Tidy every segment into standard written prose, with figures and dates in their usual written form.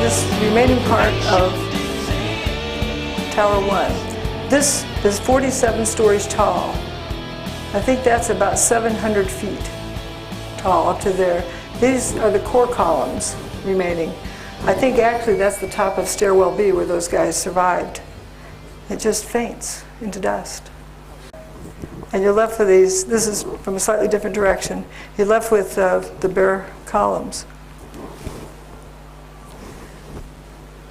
this remaining part of Tower 1. This is 47 stories tall. I think that's about 700 feet tall up to there. These are the core columns remaining. I think actually that's the top of Stairwell B where those guys survived. It just faints into dust. And you're left with these, this is from a slightly different direction, you're left with the bare columns.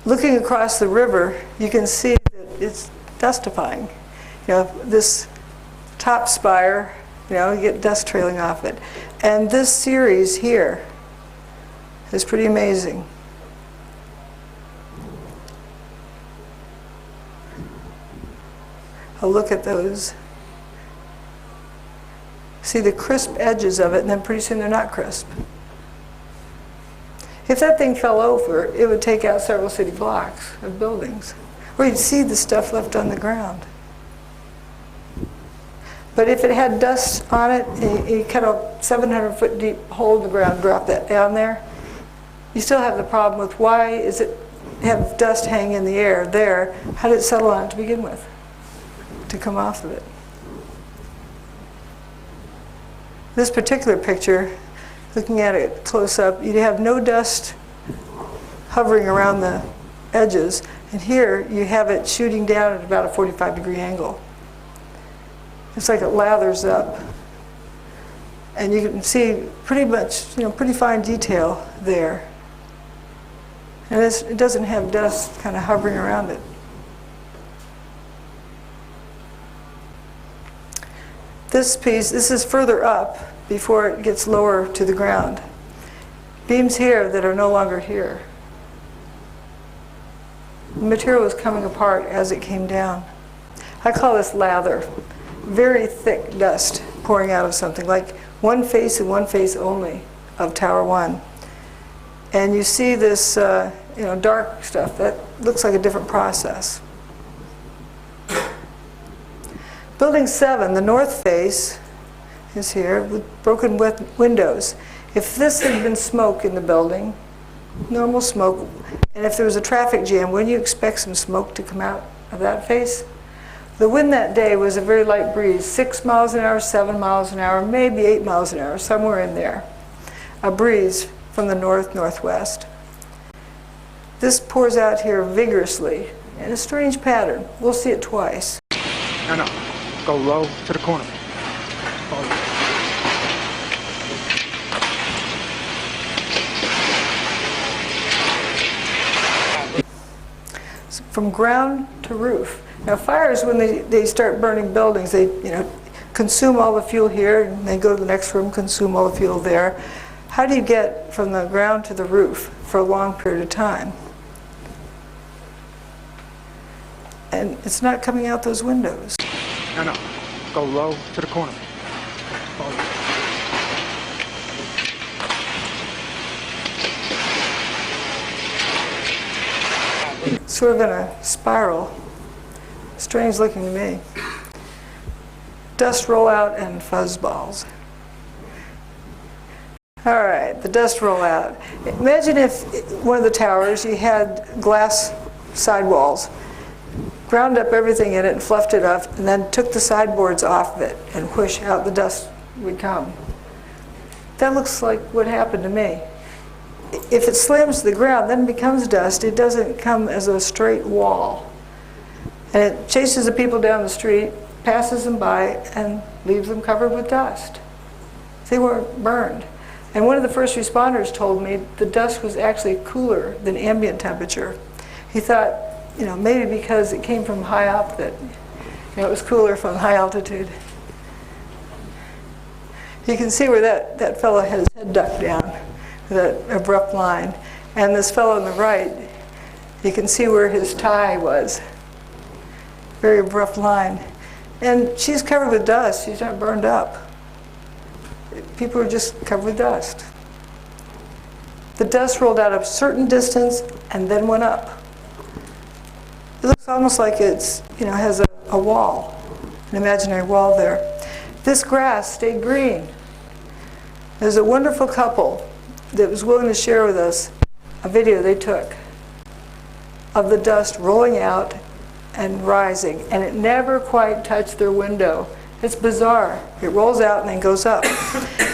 Looking across the river, you can see that it's dustifying. You know, this top spire, you know, you get dust trailing off it. And this series here is pretty amazing. I'll look at those. See the crisp edges of it, and then pretty soon they're not crisp. If that thing fell over, it would take out several city blocks of buildings, or you'd see the stuff left on the ground. But if it had dust on it, and you cut a 700-foot deep hole in the ground, drop that down there, you still have the problem with why is it have dust hang in the air there? How did it settle on it to begin with, to come off of it? This particular picture, looking at it close up, you'd have no dust hovering around the edges, and here you have it shooting down at about a 45-degree angle. It's like it lathers up, and you can see pretty much, you know, pretty fine detail there. And it doesn't have dust kind of hovering around it. This piece, this is further up before it gets lower to the ground. Beams here that are no longer here. The material is coming apart as it came down. I call this lather. Very thick dust pouring out of something, like one face and one face only of Tower 1. And you see this you know, dark stuff. That looks like a different process. Building 7, the north face, is here with broken windows. If this had been smoke in the building, normal smoke, and if there was a traffic jam, wouldn't you expect some smoke to come out of that face? The wind that day was a very light breeze, 6 miles an hour, 7 miles an hour, maybe 8 miles an hour, somewhere in there. A breeze from the north-northwest. This pours out here vigorously in a strange pattern. We'll see it twice. No. Go low to the corner. From ground to roof. Now fires, when they start burning buildings, they consume all the fuel here, and they go to the next room, consume all the fuel there. How do you get from the ground to the roof for a long period of time? And it's not coming out those windows. No. Go low to the corner. Sort of in a spiral. Strange looking to me. Dust rollout and fuzzballs. All right, the dust rollout. Imagine if one of the towers, you had glass sidewalls, ground up everything in it and fluffed it up, and then took the sideboards off of it, and whoosh, out the dust would come. That looks like what happened to me. If it slams to the ground, then it becomes dust. It doesn't come as a straight wall. And it chases the people down the street, passes them by, and leaves them covered with dust. They weren't burned. And one of the first responders told me the dust was actually cooler than ambient temperature. He thought, maybe because it came from high up that it was cooler from high altitude. You can see where that fellow had his head ducked down, that abrupt line. And this fellow on the right, you can see where his tie was. Very abrupt line. And she's covered with dust. She's not burned up. People are just covered with dust. The dust rolled out a certain distance and then went up. It looks almost like it's, has a wall, an imaginary wall there. This grass stayed green. There's a wonderful couple that was willing to share with us a video they took of the dust rolling out and rising, and it never quite touched their window. It's bizarre. It rolls out and then goes up.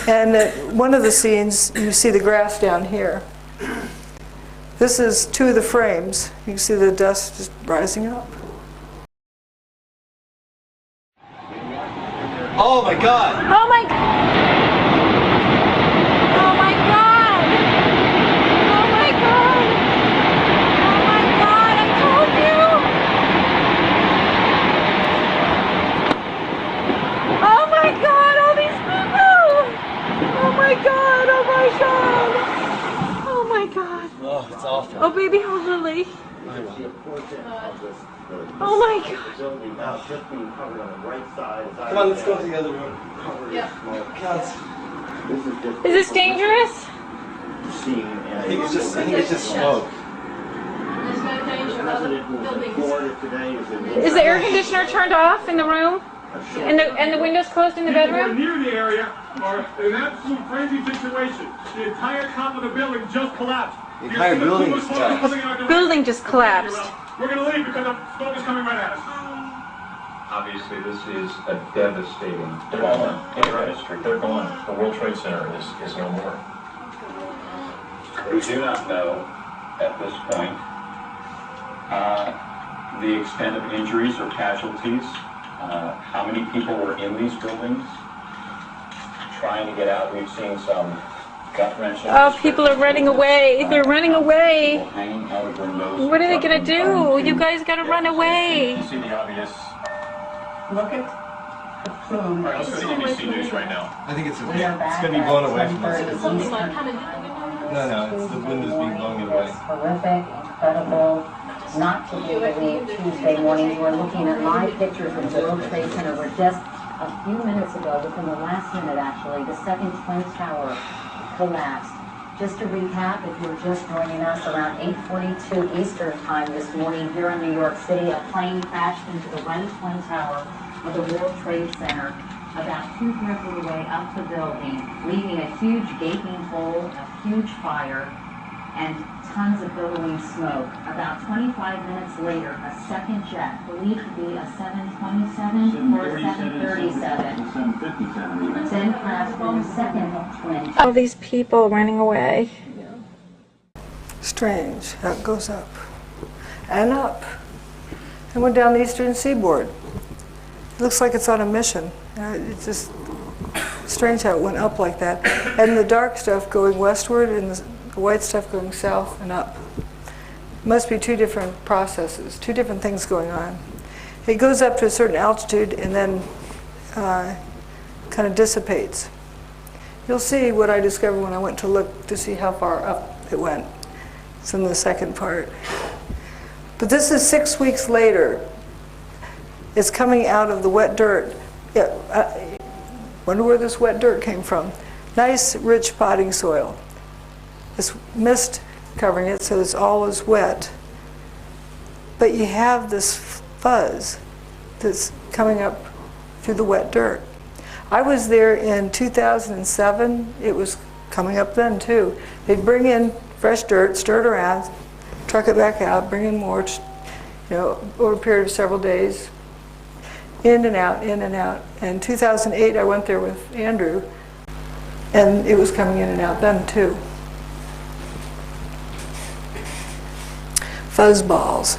And at one of the scenes, you see the grass down here. This is two of the frames. You can see the dust just rising up. Oh my God! Oh my God! Oh my God! Oh my God! Oh my God! I told you! Oh my God! All these people! Oh my God! Oh my God! Oh my God! Oh, it's awful. Oh baby, hold Lily. Oh my God! Come on, let's go to the other room. Yeah. God, Is this dangerous? I think it's just smoke. There's no danger of other buildings. Is the air conditioner turned off in the room? And the windows closed in the People were bedroom? near the area are in an absolute crazy situation. The entire top of the building just collapsed. The entire building is collapsed. Building just collapsed. We're going to leave because the smoke is coming right at us. Obviously, this is a devastating They're gone. They're gone. The World Trade Center is no more. We do not know at this point the extent of injuries or casualties, how many people were in these buildings trying to get out. We've seen some gut-wrenching. Oh, people are running away. They're running away. People hanging out of windows. What are they going to do? You guys got to run away. You see the obvious. Look at the plume. All right, let's go to ABC News right now. I think it's We are back going to be blown away from us. at Something 7:30 like coming through the window. No, it's the windows being blown away. It's horrific, incredible, not to be believed. Tuesday morning, you are looking at live pictures of the World Trade Center where just a few minutes ago, within the last minute actually, the second Twin Tower collapsed. Just to recap, if you're just joining us, around 8:42 Eastern Time this morning here in New York City, a plane crashed into the right Twin Tower of the World Trade Center, about 2/3 of the way up the building, leaving a huge gaping hole, a huge fire, and tons of billowing smoke. About 25 minutes later, a second jet, believed to be a 727 or a 737, then crashed in the second twin. All these people running away. Strange how it goes up and up and went down the eastern seaboard. It looks like it's on a mission. It's just strange how it went up like that. And the dark stuff going westward and the white stuff going south and up. Must be two different processes, two different things going on. It goes up to a certain altitude and then kind of dissipates. You'll see what I discovered when I went to look to see how far up it went. It's in the second part. But this is 6 weeks later. It's coming out of the wet dirt. Yeah, I wonder where this wet dirt came from. Nice, rich potting soil. This mist covering it, so it's always wet. But you have this fuzz that's coming up through the wet dirt. I was there in 2007. It was coming up then too. They'd bring in fresh dirt, stir it around, truck it back out, bring in more, over a period of several days. In and out, in and out. In 2008, I went there with Andrew, and it was coming in and out then too. Fuzz balls.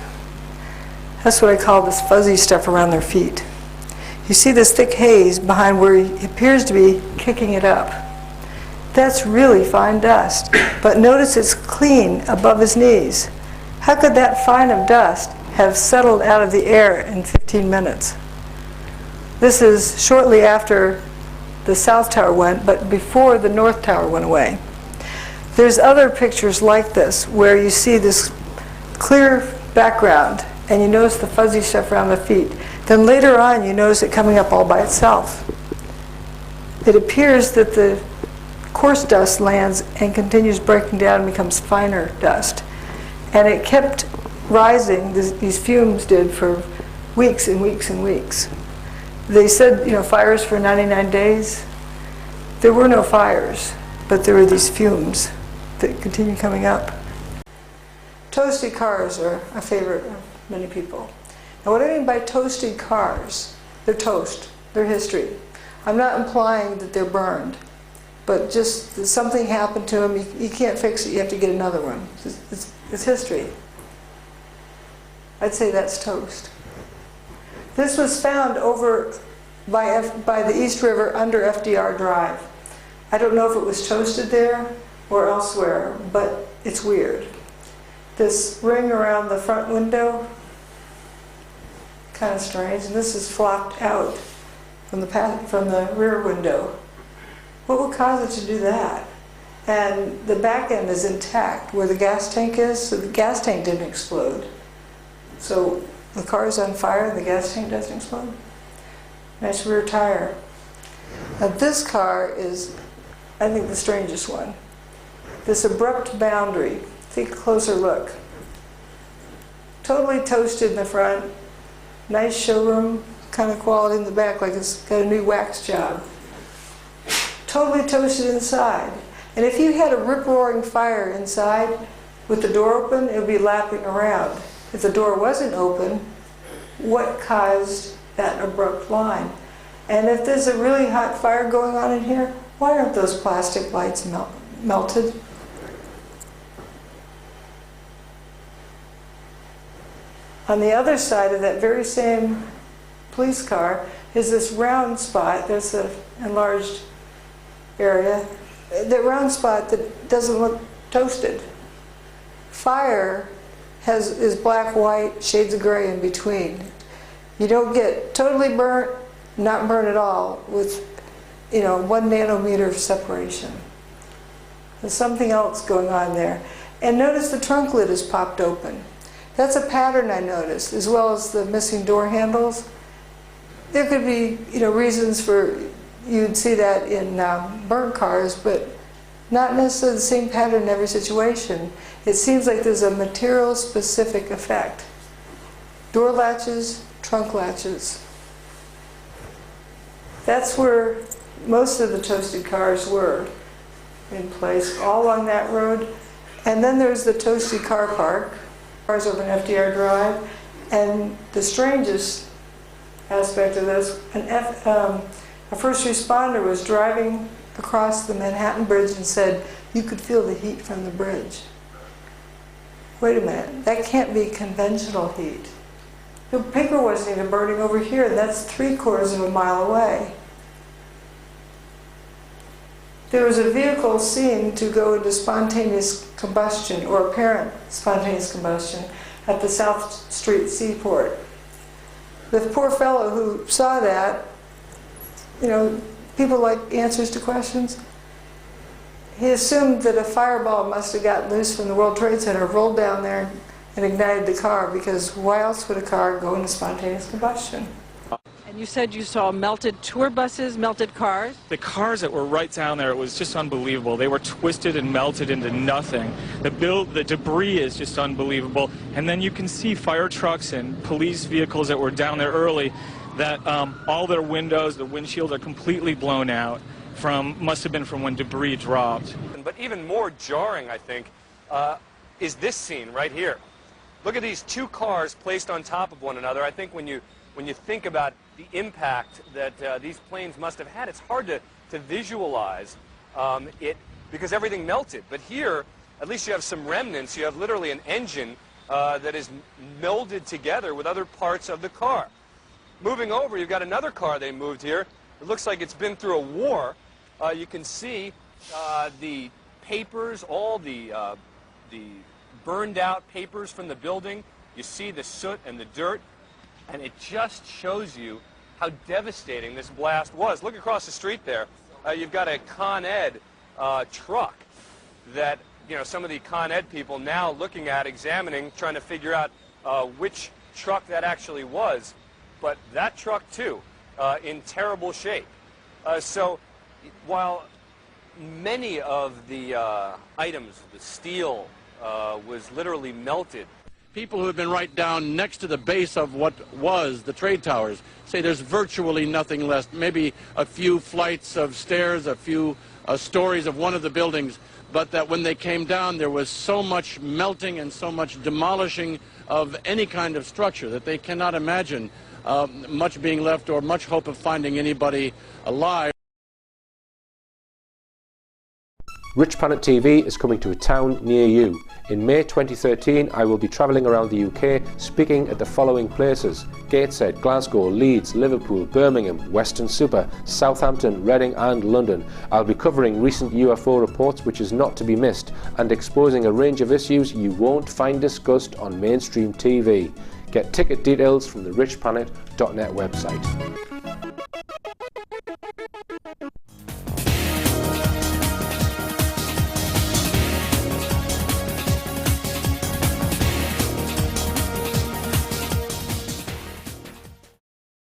That's what I call this fuzzy stuff around their feet. You see this thick haze behind where he appears to be kicking it up. That's really fine dust, but notice it's clean above his knees. How could that fine of dust have settled out of the air in 15 minutes? This is shortly after the South Tower went, but before the North Tower went away. There's other pictures like this where you see this clear background and you notice the fuzzy stuff around the feet. Then later on you notice it coming up all by itself. It appears that the coarse dust lands and continues breaking down and becomes finer dust. And it kept rising, these fumes did, for weeks and weeks and weeks. They said, fires for 99 days. There were no fires, but there were these fumes that continue coming up. Toasty cars are a favorite of many people. Now what I mean by toasty cars, they're toast, they're history. I'm not implying that they're burned, but just that something happened to them, you can't fix it, you have to get another one. It's history. I'd say that's toast. This was found over by the East River under FDR Drive. I don't know if it was toasted there or elsewhere, but it's weird. This ring around the front window, kind of strange, and this is flopped out from the rear window. What would cause it to do that? And the back end is intact, where the gas tank is, so the gas tank didn't explode. So the car is on fire and the gas tank doesn't explode. Nice rear tire. Now this car is, I think, the strangest one. This abrupt boundary. Take a closer look. Totally toasted in the front. Nice showroom kind of quality in the back, like it's got a new wax job. Totally toasted inside. And if you had a rip-roaring fire inside with the door open, it would be lapping around. If the door wasn't open, what caused that abrupt line? And if there's a really hot fire going on in here, why aren't those plastic lights melted? On the other side of that very same police car is this round spot. There's an enlarged area. That round spot that doesn't look toasted. Fire is black, white, shades of gray in between. You don't get totally burnt, not burnt at all, with 1 nanometer of separation. There's something else going on there. And notice the trunk lid is popped open. That's a pattern I noticed, as well as the missing door handles. There could be, reasons for you'd see that in burnt cars, but not necessarily the same pattern in every situation. It seems like there's a material-specific effect. Door latches, trunk latches. That's where most of the toasted cars were in place, all along that road. And then there's the toasted car park. Cars over an FDR Drive, and the strangest aspect of this, a first responder was driving across the Manhattan Bridge and said, you could feel the heat from the bridge. Wait a minute, that can't be conventional heat. The paper wasn't even burning over here, and that's 3/4 of a mile away. There was a vehicle seen to go into spontaneous combustion, or apparent spontaneous combustion, at the South Street Seaport. The poor fellow who saw that, people like answers to questions. He assumed that a fireball must have gotten loose from the World Trade Center, rolled down there, and ignited the car, because why else would a car go into spontaneous combustion? And you said you saw melted tour buses, melted cars? The cars that were right down there, it was just unbelievable. They were twisted and melted into nothing. The debris is just unbelievable. And then you can see fire trucks and police vehicles that were down there early that all their windows, the windshields are completely blown out must have been from when debris dropped. But even more jarring, I think, is this scene right here. Look at these two cars placed on top of one another. I think when you think about the impact that these planes must have had, it's hard to visualize it because everything melted. But here, at least you have some remnants. You have literally an engine that is melded together with other parts of the car. Moving over, you've got another car they moved here. It looks like it's been through a war. You can see the papers, all the burned out papers from the building. You see the soot and the dirt. And it just shows you how devastating this blast was. Look across the street there. You've got a Con Ed truck that, some of the Con Ed people now looking at, examining, trying to figure out which truck that actually was. But that truck, too, in terrible shape. So while many of the items, the steel, was literally melted, people who have been right down next to the base of what was the trade towers say there's virtually nothing left, maybe a few flights of stairs, a few stories of one of the buildings, but that when they came down, there was so much melting and so much demolishing of any kind of structure that they cannot imagine much being left or much hope of finding anybody alive. Richplanet TV is coming to a town near you. In May 2013, I will be travelling around the UK, speaking at the following places: Gateshead, Glasgow, Leeds, Liverpool, Birmingham, Weston-super, Southampton, Reading and London. I'll be covering recent UFO reports, which is not to be missed, and exposing a range of issues you won't find discussed on mainstream TV. Get ticket details from the richplanet.net website.